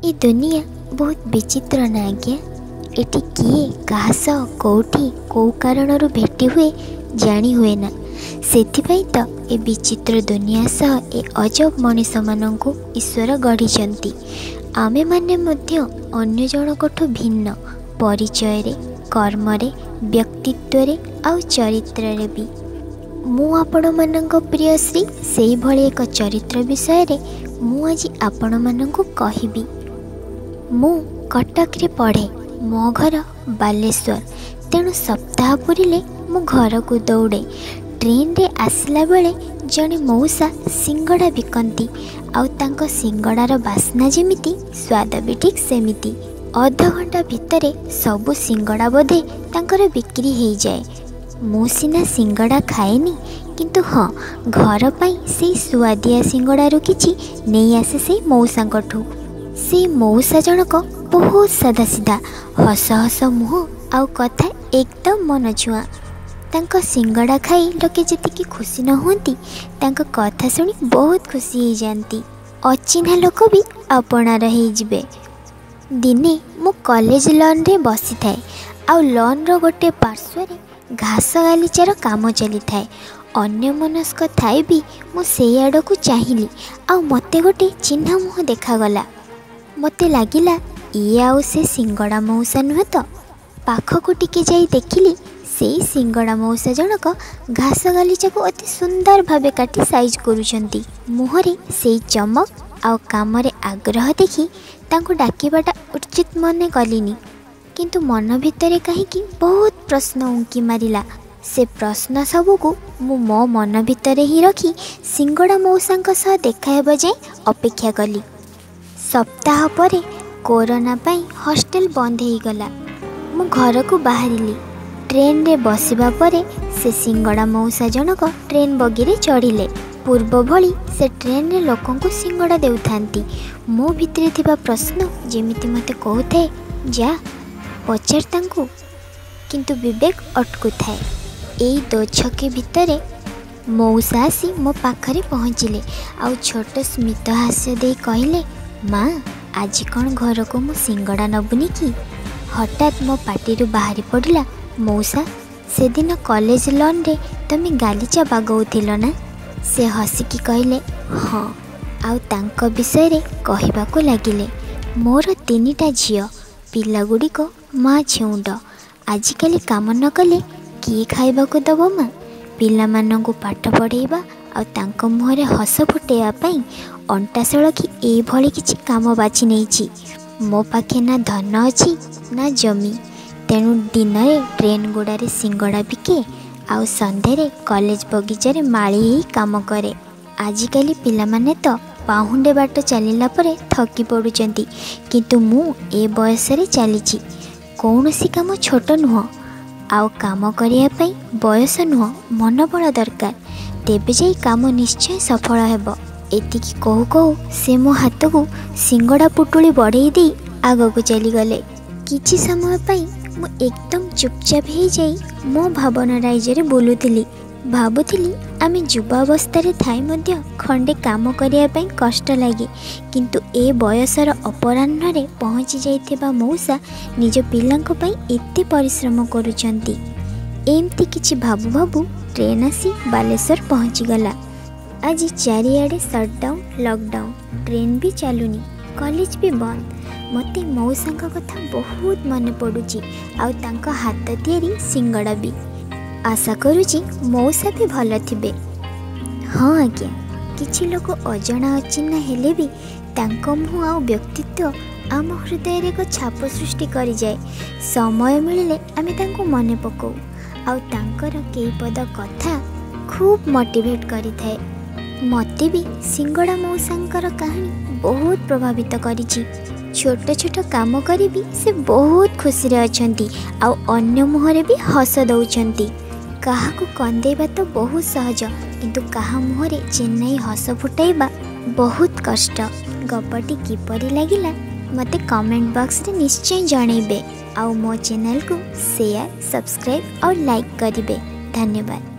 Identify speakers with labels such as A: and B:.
A: ये दुनिया बहुत विचित्र ना आज्ञा। एटी किए कहा सह कौटी कौ कारण भेटी हुए जानी हुए ना। सेथिपाई तो ए विचित्र दुनिया सह ए अजब मनीष मानू ईश्वर गढ़ी। आमे माने मध्य अन्य जनकठू भिन्न परिचय रे, कर्म रे, व्यक्तित्व रे आउ चरित्र रे भी। मु आपण मानक प्रिय श्री से भली एक चरित्र विषय रे मु आज आपण मानक कहिबी। मु कटक रे पढ़े, मो घर बालेश्वर, तेणु सप्ताह पुरिले मु घर को दौड़े। ट्रेन रे आसला बेले जड़े मौसा सिंगड़ा बिकती, आउ तांको सिंगड़ार बास्ना जेमिति स्वाद भी ठीक सेमिति। अध घंटा भितरे सबु सिंगड़ा बोधे तांकर बिक्री हो जाए। मु सिना सिंगड़ा खाएनी, किंतु हाँ घर पाई से सुआदिया सिंगड़ारू किछि नहीं आसे से मौसाठू। से मौसा जनक बहुत सादा सीधा, हस हस मुह आउ कथा एकदम मन छुआ। तांको सिंगड़ा खाई लोके जतिकी खुशी न होती, तांको कथा सुनी बहुत खुशी हो जाती। अचिन्हा लोक भी अपनार हो जिबे। दिने मु कॉलेज लॉन रे बसी थाए, आउ लॉन रो गोटे पार्श्व रे घास गालीचार काम चली थाए। अन्य मनस्क थाए भी मु से आड़ को चाहिली, आउ मते गोटे चिन्ह मुह देखागला। मते लागिला ये आउ से सिंगड़ा मौसा नुह तो। पाखकु टिके जाई देखिली से सिंगड़ा मौसा जनक घास गालीचा को अति सुंदर भावे काटी साइज करुछंती। मुहरे से चमक आउ काम रे आग्रह देखी तांको डाकिबाटा उचित मने कलिनी, किंतु मन भितरे कहीं बहुत प्रश्न उंकी मारिला। से प्रश्न सबको मो मन भितरे ही रखी सिंगड़ा मौसा सह देखा हेबा जाए अपेक्षा कली। सप्ताह परे कोरोना पाई हॉस्टल बंद हो गला। मु घर को बाहरिली। ट्रेन रे बसिबा परे से सिंगड़ा मौसा जनक ट्रेन बगी रे चढ़िले। पूर्व भली से ट्रेन रे लोकों को सिंगड़ा देउथांती। मो भितरे थिबा प्रश्न जेमिति मते कहूथे जा पचार तांकु, किंतु विवेक अटकु थाए। एई दो छके भितरे मौसा आसी मो पाखरे पहुँचिले, आउ छोट स्मित हास्य दे कहले माँ आज कौन घर को मु सिंगड़ा नबुनी कि। हठात मो पाटी बाहरी पड़ला मौसा से दिन कॉलेज लॉन रे तमे गालीचा बागौथिल ना। से हसिकी कहले हाँ, आउ तांको विषय रे कहिबाको लागिले मोर 3टा झियो, पिला गुड़िक माँ छेउंड। आजिकाली काम न कले किए खाइबाको दब माँ। पिला मानंकु पाठ पढ़ेबा आ तांको मुहरे हस फुटेबा पई अंटा सळखी ए भली किछि काम बाछि नेछि। मो पाखे ना धन अछि ना जमी, तेणु दिन रे ट्रेन गुड़ारे सिंगड़ा बिके, आउ संध्यारे कॉलेज बगीचारे माली ही काम करे। आजिकाली पिला माने तो पाहुंडे बाट चलिला परे थकी पड़ुचंती, किंतु मु ए बयस रे चलीछि। कौनसी काम छोट नुह, आउ काम करिया पई बयस नुह मन बल दरकार, तेबे जाई काम निश्चय सफल हेब। एतिकी कहू कहू से मो हाथ को सिंगड़ा पुटुली बढ़ई दे आग को चली गले। किछि समय पई मु एकदम चुपचाप हो जाई मो भावना राज्य बोलुथिली। भाबुथिली आमे युवावस्था थाई मध्य खंडे काम करिया पई कष्ट लागे, किंतु ए बयसर अपराह्न रे पहुँची जाइथिबा मौसा निज पिलांक पई एते परिश्रम करुचंती। एमती किछि भाबु भाबु ट्रेन आसी बालेश्वर पहुँची गला। आज चारिआडे सटडाउन लॉकडाउन, ट्रेन भी चलुनी, कॉलेज भी बंद। मते मौसांक कथा बहुत मन पड़ुची, आउ तांको हाथ तियारी सिंगड़ा भी। आशा करुची मौसा भी भल थिबे। हाँ आज्ञा, किछि लोक अजणा अचिन्हा हेले भी तांको मुह आउ व्यक्तित्व आम हृदय रे एक छाप सृष्टि करि जाए। समय मिलिले आमे तांको मने पकौ, आउ तांकर केई पद कथा खूब मोटिवेट करि थाए। मते भी सिंगड़ा मौसांकर कहानी बहुत प्रभावित करिछि। छोट छोट काम करी भी से बहुत खुशी रे अछंती, आउ अन्य मुहरे भी हस दउछंती। कहा को कंदेबा तो बहुत सहज, किंतु कहा मुहरे चेन्नई हस फुटाइबा बहुत कष्ट। गपटी किपरि लागिला मते कमेंट बॉक्स रे निश्चय जणैबे, आउ मो चैनल को शेयर, सब्सक्राइब और लाइक करिबे। धन्यवाद।